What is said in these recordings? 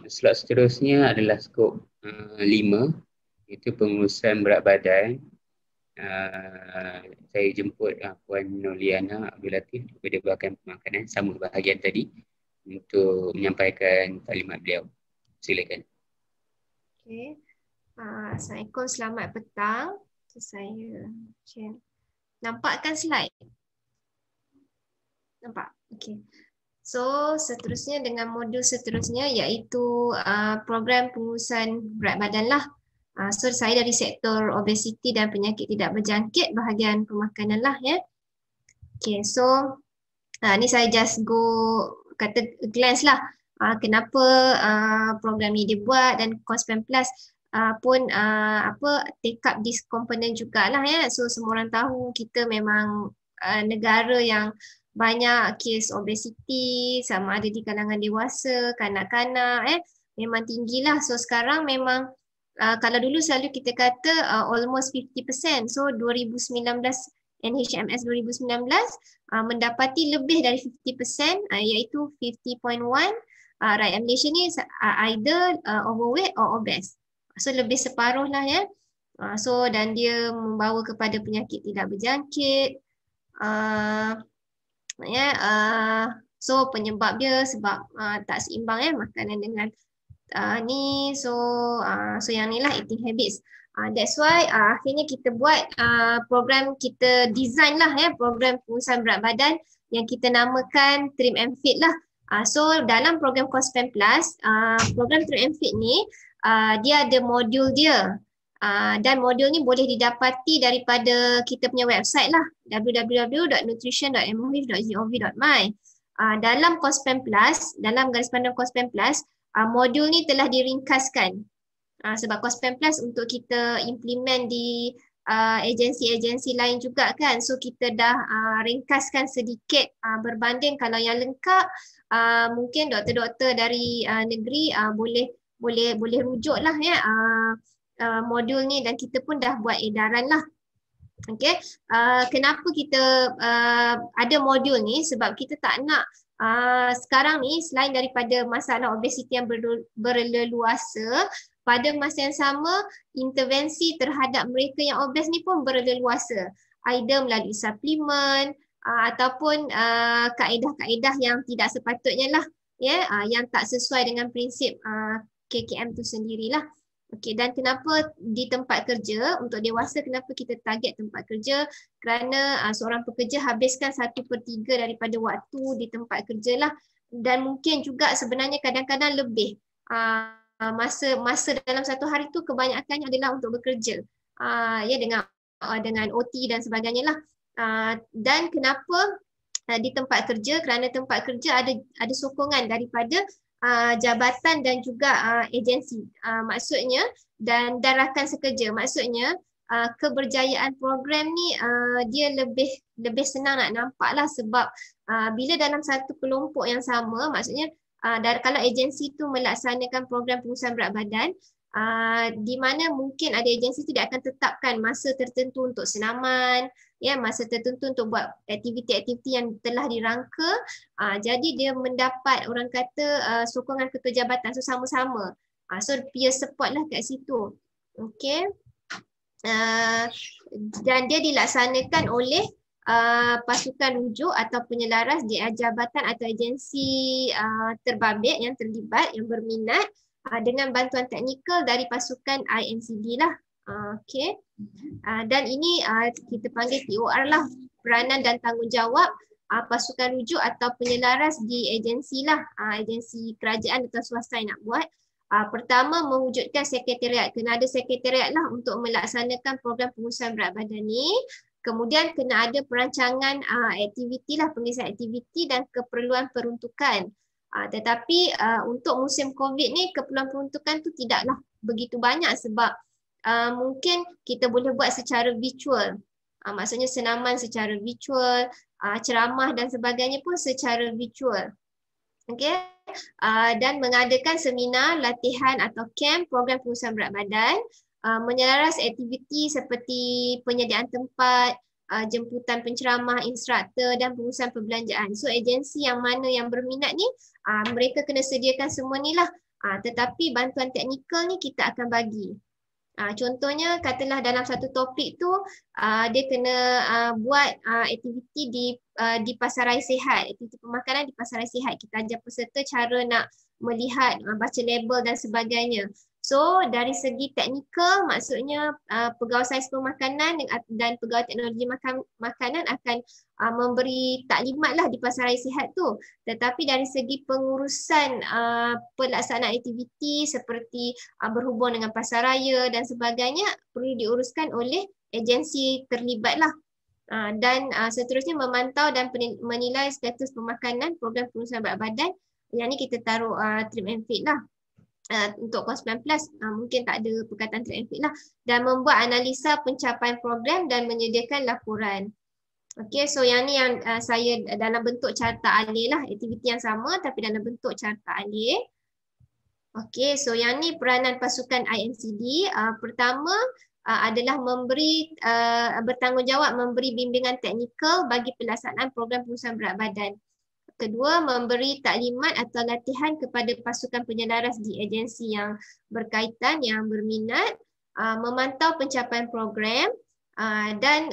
Slot seterusnya adalah skop 5, iaitu pengurusan berat badan. Saya jemput Puan Noliana Abdul Latif daripada Bahagian Pemakanan, sama bahagian tadi, untuk menyampaikan taklimat beliau. Silakan. Okay. Assalamualaikum, selamat petang. Saya share. Nampak kan slide? Nampak? Okay. So, seterusnya dengan modul seterusnya iaitu program pengurusan berat badan lah. So, saya dari sektor obesiti dan penyakit tidak berjangkit bahagian pemakanan lah ya. Okay, so ni saya just go kata glance lah. Kenapa program ni dibuat dan Cospen Plus pun take up this component jugalah ya. So semua orang tahu kita memang negara yang banyak kes obesiti, sama ada di kalangan dewasa, kanak-kanak memang tinggilah. So sekarang memang kalau dulu selalu kita kata almost 50%. So 2019 NHMS 2019 mendapati lebih dari 50%, iaitu 50.1 rakyat Malaysia ni either overweight or obese. So lebih separuh lah ya. So dan dia membawa kepada penyakit tidak berjangkit. So penyebab dia sebab tak seimbang makanan dengan ni. So yang ni lah eating habits. That's why akhirnya kita buat program, kita design lah program pengurusan berat badan yang kita namakan Trim and Fit lah. So dalam program Cospen Plus, program Trim and Fit ni dia ada modul dia, dan modul ni boleh didapati daripada kita punya website lah, www.nutrition.moh.gov.my. Dalam Cospen Plus, dalam garis pandang Cospen Plus, modul ni telah diringkaskan. Sebab Cospen Plus untuk kita implement di agensi-agensi lain juga kan. So kita dah ringkaskan sedikit berbanding kalau yang lengkap mungkin doktor-doktor dari negeri boleh rujuk lah modul ni, dan kita pun dah buat edaran lah. Okay. Kenapa kita ada modul ni? Sebab kita tak nak sekarang ni selain daripada masalah obesiti yang berleluasa, pada masa yang sama intervensi terhadap mereka yang obes ni pun berleluasa, either melalui suplemen ataupun kaedah-kaedah yang tidak sepatutnya lah yang tak sesuai dengan prinsip KKM tu sendirilah. Okey, dan kenapa di tempat kerja untuk dewasa, kenapa kita target tempat kerja? Kerana seorang pekerja habiskan 1/3 daripada waktu di tempat kerja lah, dan mungkin juga sebenarnya kadang-kadang lebih masa dalam satu hari tu kebanyakannya adalah untuk bekerja dengan OT dan sebagainya lah. Dan kenapa di tempat kerja? Kerana tempat kerja ada sokongan daripada jabatan dan juga agensi, maksudnya dan rakan sekerja. Maksudnya keberjayaan program ni dia lebih senang nak nampak lah, sebab bila dalam satu kelompok yang sama, maksudnya kalau agensi tu melaksanakan program pengurusan berat badan, di mana mungkin ada agensi tidak akan tetapkan masa tertentu untuk senaman, masa tertentu untuk buat aktiviti-aktiviti yang telah dirangka. Jadi dia mendapat, orang kata, sokongan ketua jabatan, so sama-sama. So peer support lah kat situ. Okay. Dan dia dilaksanakan oleh pasukan rujuk atau penyelaras di jabatan atau agensi terbabit yang terlibat, yang berminat, dengan bantuan teknikal dari pasukan INCD lah. Okay. Dan ini kita panggil TOR lah, peranan dan tanggungjawab pasukan rujuk atau penyelaras di agensi lah, agensi kerajaan atau swasta yang nak buat. Pertama, mewujudkan sekretariat. Kena ada sekretariat lah untuk melaksanakan program pengurusan berat badan ni. Kemudian kena ada perancangan aktiviti lah, pengisian aktiviti dan keperluan peruntukan. Tetapi untuk musim COVID ni keperluan peruntukan tu tidaklah begitu banyak, sebab mungkin kita boleh buat secara virtual. Maksudnya senaman secara virtual, ceramah dan sebagainya pun secara virtual. Okay. Dan mengadakan seminar, latihan atau camp program pengurusan berat badan, menyelaras aktiviti seperti penyediaan tempat, jemputan penceramah, instruktor dan pengurusan perbelanjaan. So agensi yang mana yang berminat ni, mereka kena sediakan semua ni lah. Tetapi bantuan teknikal ni kita akan bagi. Contohnya katalah dalam satu topik tu dia kena buat aktiviti di pasaraya sihat, aktiviti pemakanan di pasaraya sihat. Kita ajar peserta cara nak melihat, baca label dan sebagainya. So dari segi teknikal maksudnya pegawai sains pemakanan dan pegawai teknologi makanan akan memberi taklimat lah di pasaraya sihat tu. Tetapi dari segi pengurusan pelaksanaan aktiviti seperti berhubung dengan pasaraya dan sebagainya perlu diuruskan oleh agensi terlibat lah. Dan seterusnya memantau dan menilai status pemakanan program pengurusan berat badan. Yang ni kita taruh trim and feed lah. Untuk kos 19 mungkin tak ada perkataan trim and feed lah. Dan membuat analisa pencapaian program dan menyediakan laporan. Okey, so yang ni yang saya dalam bentuk carta alih lah, aktiviti yang sama tapi dalam bentuk carta alih. Okey, so yang ni peranan pasukan INCD. Pertama adalah memberi bertanggungjawab memberi bimbingan teknikal bagi pelaksanaan program pengurusan berat badan. Kedua, memberi taklimat atau latihan kepada pasukan penyelaras di agensi yang berkaitan, yang berminat, memantau pencapaian program dan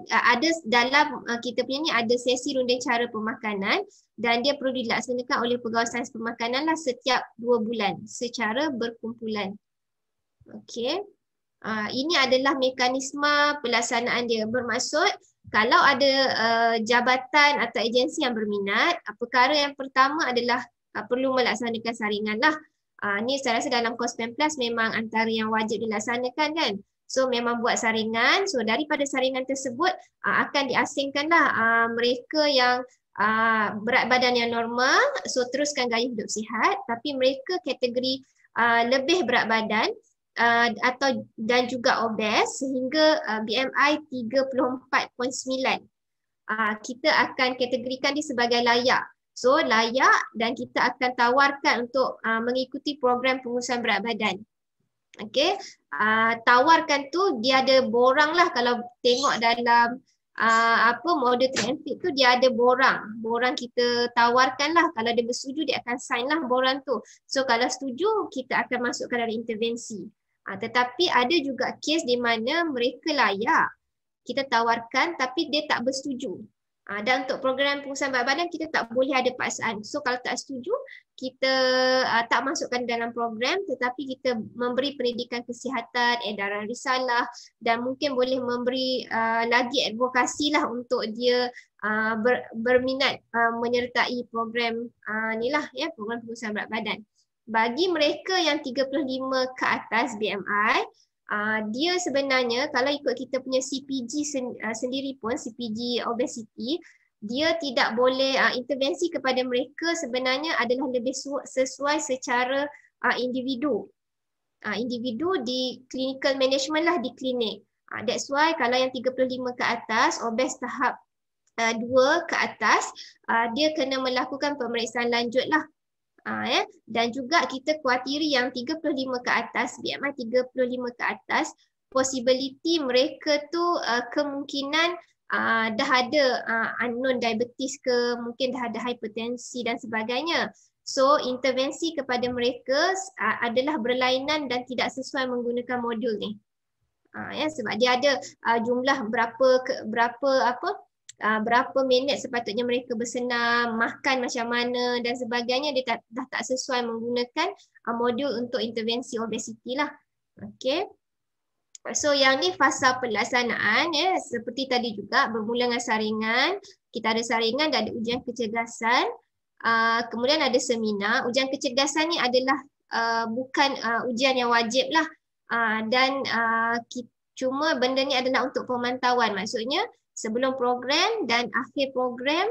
ada dalam kita punya ni ada sesi runding cara pemakanan dan dia perlu dilaksanakan oleh pegawai sains pemakanan lah setiap 2 bulan secara berkumpulan. Okey. Ini adalah mekanisme pelaksanaan dia. Bermaksud kalau ada jabatan atau agensi yang berminat, perkara yang pertama adalah perlu melaksanakan saringan lah. Ni saya rasa dalam kos 19 memang antara yang wajib dilaksanakan kan. So memang buat saringan, so daripada saringan tersebut akan diasingkanlah mereka yang berat badan yang normal, so teruskan gaya hidup sihat, tapi mereka kategori lebih berat badan atau dan juga obes sehingga BMI 34.9. Kita akan kategorikan dia sebagai layak. So layak dan kita akan tawarkan untuk mengikuti program pengurusan berat badan. Okey, tawarkan tu dia ada borang lah. Kalau tengok dalam model trim and feed tu dia ada borang. Borang kita tawarkan lah. Kalau dia bersetuju dia akan sign lah borang tu. So kalau setuju kita akan masukkan dalam intervensi. Tetapi ada juga kes di mana mereka layak kita tawarkan tapi dia tak bersetuju. Dan untuk program pengurusan berat badan kita tak boleh ada paksaan. So kalau tak setuju kita tak masukkan dalam program tetapi kita memberi pendidikan kesihatan, edaran risalah dan mungkin boleh memberi lagi advokasi lah untuk dia berminat menyertai program ni lah ya, program pengurusan berat badan. Bagi mereka yang 35 ke atas BMI, dia sebenarnya kalau ikut kita punya CPG sendiri pun, CPG obesity, dia tidak boleh intervensi kepada mereka sebenarnya adalah lebih sesuai secara individu. Individu di clinical management lah di klinik. That's why kalau yang 35 ke atas, obes tahap 2 ke atas, dia kena melakukan pemeriksaan lanjut lah. Dan juga kita kuatiri yang 35 ke atas, BMI 35 ke atas, possibility mereka tu kemungkinan dah ada unknown diabetes ke, mungkin dah ada hipertensi dan sebagainya. So intervensi kepada mereka adalah berlainan dan tidak sesuai menggunakan modul ni. Sebab dia ada jumlah berapa minit sepatutnya mereka bersenam, makan macam mana dan sebagainya, dia dah tak sesuai menggunakan modul untuk intervensi obesiti lah. Okey. So yang ni fasa pelaksanaan ya, seperti tadi juga bermula dengan saringan, kita ada saringan dan ada ujian kecergasan. Kemudian ada seminar. Ujian kecergasan ni adalah bukan ujian yang wajib lah. Cuma benda ni adalah untuk pemantauan. Maksudnya sebelum program dan akhir program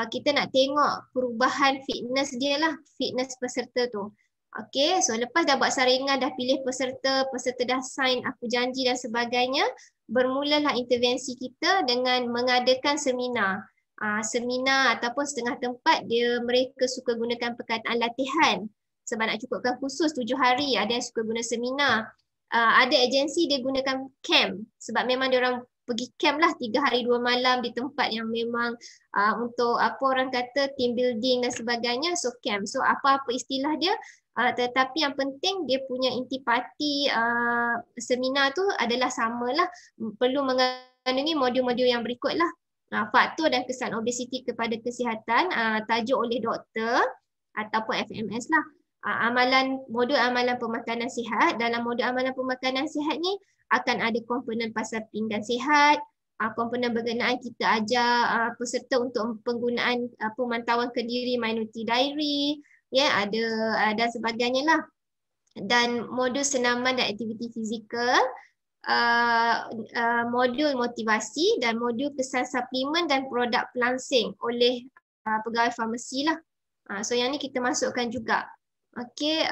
kita nak tengok perubahan fitness dia lah, fitness peserta tu. Okey, so lepas dah buat saringan, dah pilih peserta, peserta dah sign aku janji dan sebagainya, bermulalah intervensi kita dengan mengadakan seminar. Seminar ataupun setengah tempat mereka suka gunakan perkataan latihan sebab nak cukupkan khusus 7 hari, ada yang suka guna seminar. Ada agensi dia gunakan camp sebab memang diorang pergi camp lah 3 hari 2 malam di tempat yang memang untuk apa orang kata team building dan sebagainya, so camp. So apa-apa istilah dia, tetapi yang penting dia punya intipati seminar tu adalah samalah, perlu mengandungi modul-modul yang berikutlah. Faktor dan kesan obesiti kepada kesihatan, tajuk oleh doktor ataupun FMS lah. Modul amalan pemakanan sihat. Dalam modul amalan pemakanan sihat ni akan ada komponen pasal pinggan sihat, komponen berkenaan kita ajar peserta untuk penggunaan pemantauan kendiri Minuti Diary, ya, ada dan sebagainya lah. Dan modul senaman dan aktiviti fizikal, modul motivasi dan modul kesan suplemen dan produk pelangsing oleh pegawai farmasi lah. So yang ni kita masukkan juga. Okey,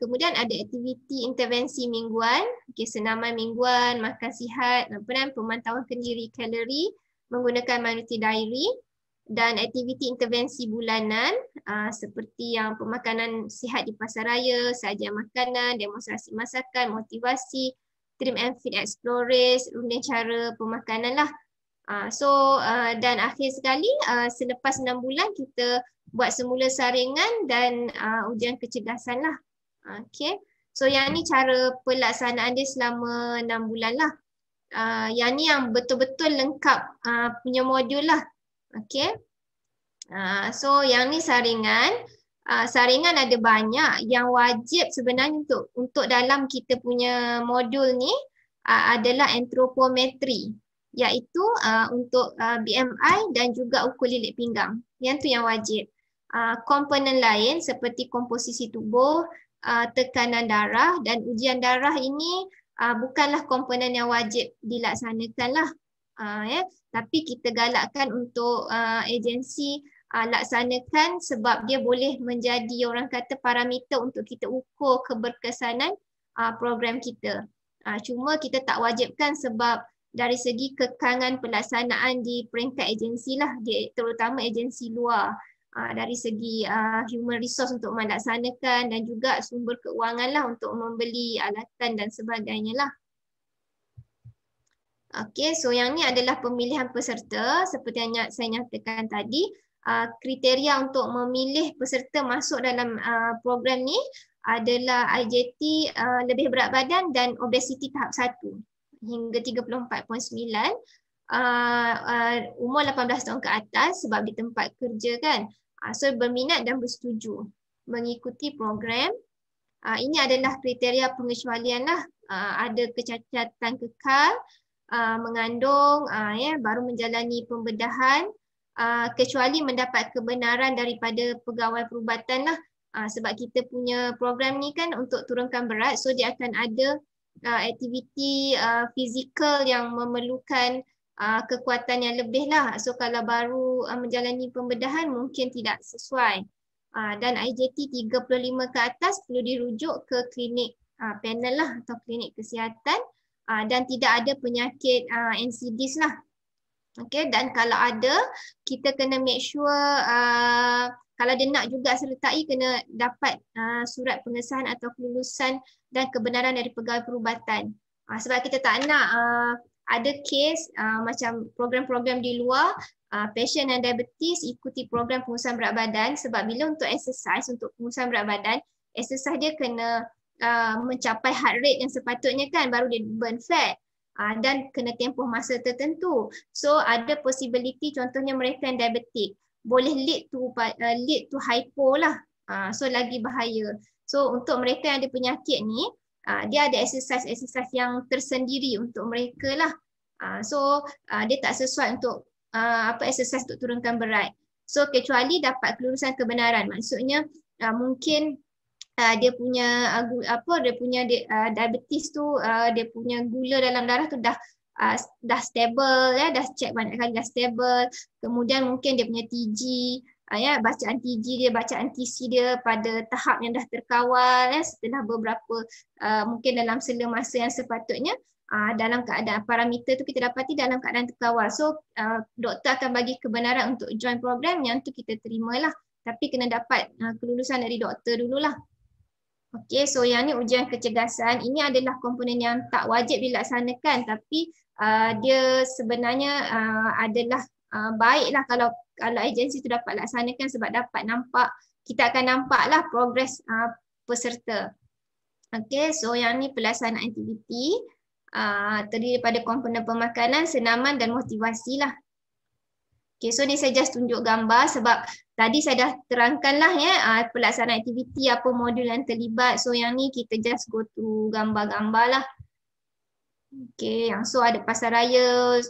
kemudian ada aktiviti intervensi mingguan, senaman mingguan, makan sihat, pemantauan kendiri kalori menggunakan Minuti Diary, dan aktiviti intervensi bulanan seperti yang pemakanan sihat di pasar raya, sajian makanan, demonstrasi masakan, motivasi, trim and fit explorers, runding cara pemakanan lah. Dan akhir sekali selepas 6 bulan kita buat semula saringan dan ujian kecergasan lah. Okay. So yang ni cara pelaksanaan dia selama 6 bulan lah. Yang ni yang betul-betul lengkap punya modul lah. Okay. So yang ni saringan. Saringan ada banyak. Yang wajib sebenarnya untuk dalam kita punya modul ni adalah antropometri, iaitu untuk BMI dan juga ukur lilit pinggang. Yang tu yang wajib. Komponen lain seperti komposisi tubuh, tekanan darah dan ujian darah ini bukanlah komponen yang wajib dilaksanakan lah. Ya. Tapi kita galakkan untuk agensi laksanakan sebab dia boleh menjadi orang kata parameter untuk kita ukur keberkesanan program kita. Cuma kita tak wajibkan sebab dari segi kekangan pelaksanaan di peringkat agensi lah, terutama agensi luar. Dari segi human resource untuk melaksanakan dan juga sumber keuangan lah untuk membeli alatan dan sebagainya lah. Okey, so yang ni adalah pemilihan peserta seperti yang saya nyatakan tadi. Kriteria untuk memilih peserta masuk dalam program ni adalah IJT lebih berat badan dan obesiti tahap 1 hingga 34.9. Umur 18 tahun ke atas sebab di tempat kerja kan. So berminat dan bersetuju mengikuti program. Ini adalah kriteria pengecualian lah. Ada kecacatan kekal, mengandung, baru menjalani pembedahan, kecuali mendapat kebenaran daripada pegawai perubatan lah. Sebab kita punya program ni kan untuk turunkan berat, so dia akan ada aktiviti fizikal yang memerlukan kekuatan yang lebih lah. So kalau baru menjalani pembedahan mungkin tidak sesuai. Dan IJT 35 ke atas perlu dirujuk ke klinik panel lah atau klinik kesihatan, dan tidak ada penyakit NCDs lah. Okay, dan kalau ada kita kena make sure kalau dia nak juga sertai kena dapat surat pengesahan atau kelulusan dan kebenaran dari pegawai perubatan. Sebab kita tak nak ada kes macam program-program di luar, pasien dan diabetes ikuti program pengurusan berat badan sebab bila untuk exercise, untuk pengurusan berat badan, exercise dia kena mencapai heart rate yang sepatutnya kan, baru dia burn fat. Dan kena tempoh masa tertentu. So ada possibility contohnya mereka yang diabetik boleh lead to hypo lah. So lagi bahaya. So untuk mereka yang ada penyakit ni, dia ada exercise yang tersendiri untuk mereka lah. So dia tak sesuai untuk exercise untuk turunkan berat. So kecuali dapat kelulusan kebenaran, maksudnya mungkin dia punya diabetes tu, dia punya gula dalam darah tu dah stable ya, dah check banyak kali dah stable. Kemudian mungkin dia punya TG bacaan TG dia, bacaan TC dia pada tahap yang dah terkawal setelah beberapa mungkin dalam sela masa yang sepatutnya dalam keadaan parameter tu kita dapati dalam keadaan terkawal. So doktor akan bagi kebenaran untuk join program, yang tu kita terimalah. Tapi kena dapat kelulusan dari doktor dululah. Okey, so yang ni ujian kecergasan. Ini adalah komponen yang tak wajib dilaksanakan tapi dia sebenarnya adalah baiklah kalau agensi tu dapat laksanakan, sebab dapat nampak, kita akan nampaklah progres peserta. Okey, so yang ni pelaksanaan aktiviti terdiri daripada komponen pemakanan, senaman dan motivasi lah. Okay, so ni saya just tunjuk gambar sebab tadi saya dah terangkan lah ya pelaksanaan aktiviti, apa modul yang terlibat. So yang ni kita just go to gambar-gambar lah. Okay, so ada pasaraya,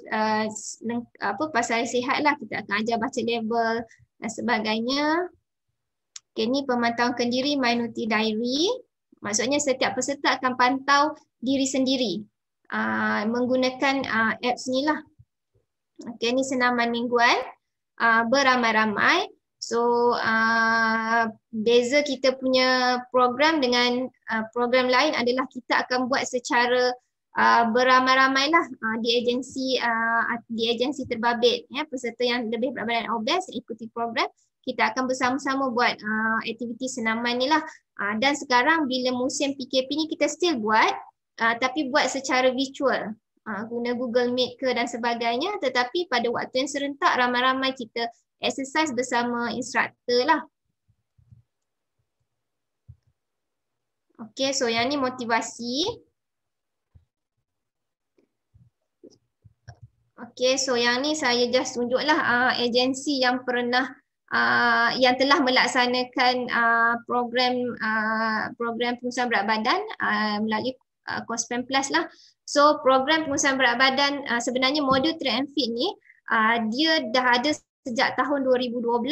pasaraya sihat lah, kita akan ajar baca label dan sebagainya. Okay, ni pemantauan kendiri Minuti Diary. Maksudnya setiap peserta akan pantau diri sendiri menggunakan apps ni lah. Okay, ni senaman mingguan beramai-ramai. So beza kita punya program dengan program lain adalah kita akan buat secara beramai-ramai lah di agensi terbabit ya, peserta yang lebih berat badan obes ikuti program, kita akan bersama-sama buat aktiviti senaman ni lah. Dan sekarang bila musim PKP ni kita still buat tapi buat secara virtual. Guna Google Meet ke dan sebagainya, tetapi pada waktu yang serentak ramai-ramai kita exercise bersama instruktor lah. Okay, so yang ni motivasi. Okay, so yang ni saya just tunjuklah agensi yang pernah yang telah melaksanakan program pengusahaan berat badan melalui COSPEN Plus lah. So program pengusahaan berat badan sebenarnya modul track and fit ni dia dah ada sejak tahun 2012.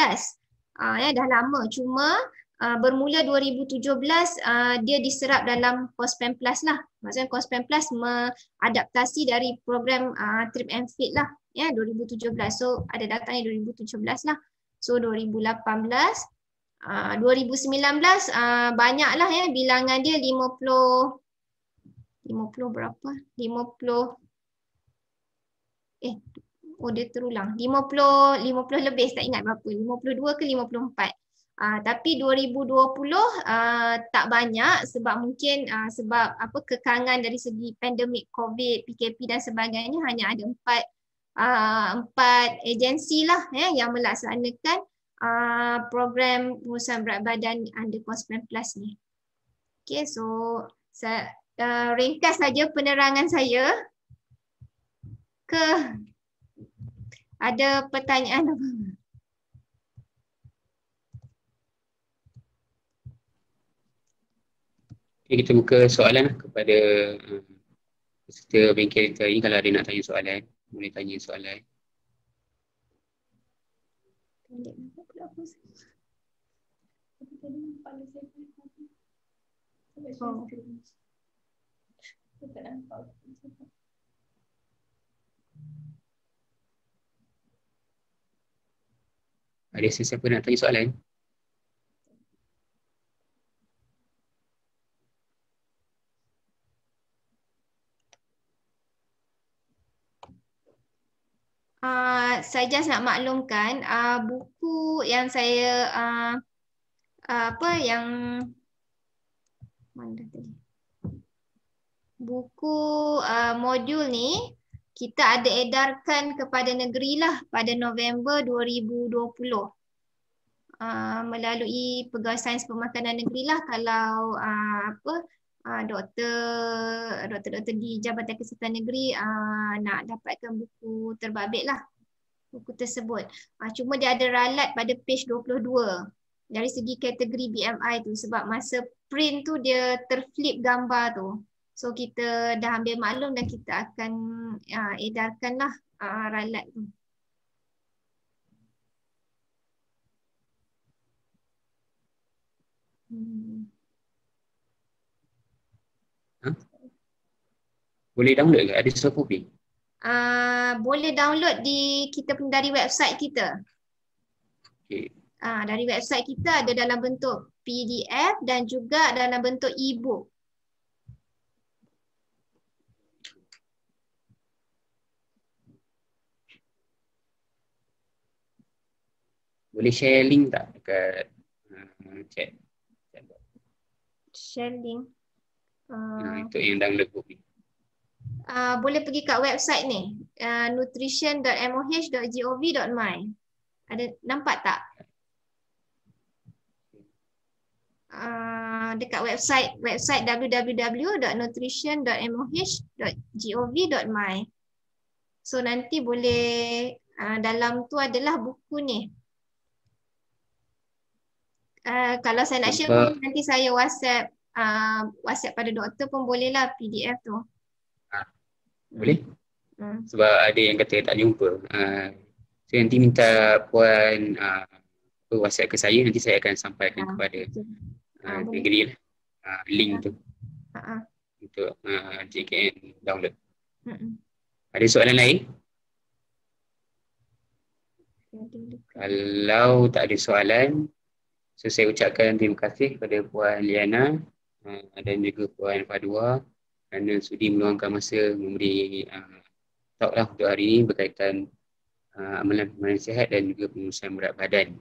Ya, dah lama, cuma bermula 2017 dia diserap dalam COSPEN Plus lah. Maksudnya COSPEN Plus mengadaptasi dari program Trip and Fit lah ya 2017. So ada datanya 2017 lah. So 2018 2019 banyaklah ya bilangan dia 50 berapa? 50 dia terulang. 50 lebih, tak ingat berapa. 52 ke 54. Tapi 2020 tak banyak sebab mungkin sebab apa kekangan dari segi pandemik COVID, PKP dan sebagainya, hanya ada 4 agensi lah ya yang melaksanakan program pengusahaan berat badan under COSPEN Plus ni. Okay, so saya ringkas saja penerangan saya. Ada pertanyaan apa? Okay, kita buka soalan kepada peserta bengkel kita ini. Kalau ada nak tanya soalan, boleh tanya soalan. Ada sesiapa nak tanya soalan? Saya just nak maklumkan buku yang saya buku modul ni kita ada edarkan kepada negeri lah pada November 2020 melalui Pegawai Sains Pemakanan Negeri lah. Kalau doktor di Jabatan Kesihatan Negeri nak dapatkan buku terbabit lah, buku tersebut. Cuma dia ada ralat pada page 22 dari segi kategori BMI tu, sebab masa print tu dia terflip gambar tu. So kita dah ambil maklum dan kita akan edarkan lah ralat tu. Boleh download ke? Ada soft copy? Boleh download dari website kita. Okay. Dari website kita ada dalam bentuk PDF dan juga dalam bentuk e-book. Boleh share link tak dekat chat? Share link. Untuk yang download book ni. boleh pergi kat website ni, nutrition.moh.gov.my. Ada nampak tak? Dekat website www.nutrition.moh.gov.my. So nanti boleh dalam tu adalah buku ni. Kalau saya nak share mungkin nanti saya WhatsApp pada doktor pun bolehlah PDF tu. Boleh? Sebab ada yang kata tak jumpa. So nanti minta puan WhatsApp ke saya, nanti saya akan sampaikan kepada negeri link tu untuk JKN download. Ada soalan lain? Kalau tak ada soalan, so saya ucapkan terima kasih kepada Puan Liana dan juga Puan Fadwa kerana sudi meluangkan masa memberi talk lah untuk hari ini berkaitan amalan sihat dan juga pengurusan berat badan.